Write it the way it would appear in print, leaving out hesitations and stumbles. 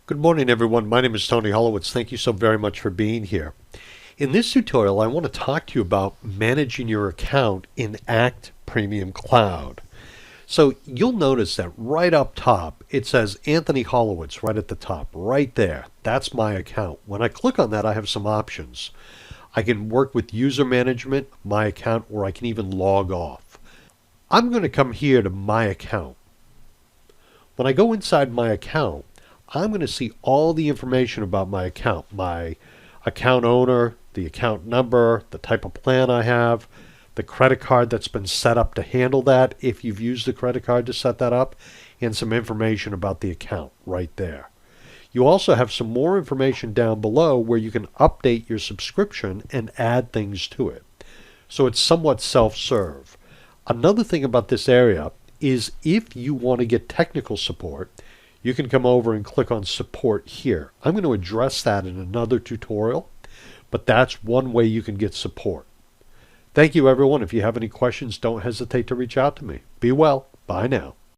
Good morning, everyone. My name is Tony Holowitz. Thank you so very much for being here. In this tutorial, I want to talk to you about managing your account in Act Premium Cloud. So you'll notice that right up top, it says Anthony Holowitz right at the top, right there. That's my account. When I click on that, I have some options. I can work with user management, my account, or I can even log off. I'm going to come here to my account. When I go inside my account, I'm going to see all the information about my account owner, the account number, the type of plan I have, the credit card that's been set up to handle that if you've used the credit card to set that up, and some information about the account right there. You also have some more information down below where you can update your subscription and add things to it. So it's somewhat self-serve. Another thing about this area is if you want to get technical support, you can come over and click on support here. I'm going to address that in another tutorial, but that's one way you can get support. Thank you, everyone. If you have any questions, don't hesitate to reach out to me. Be well. Bye now.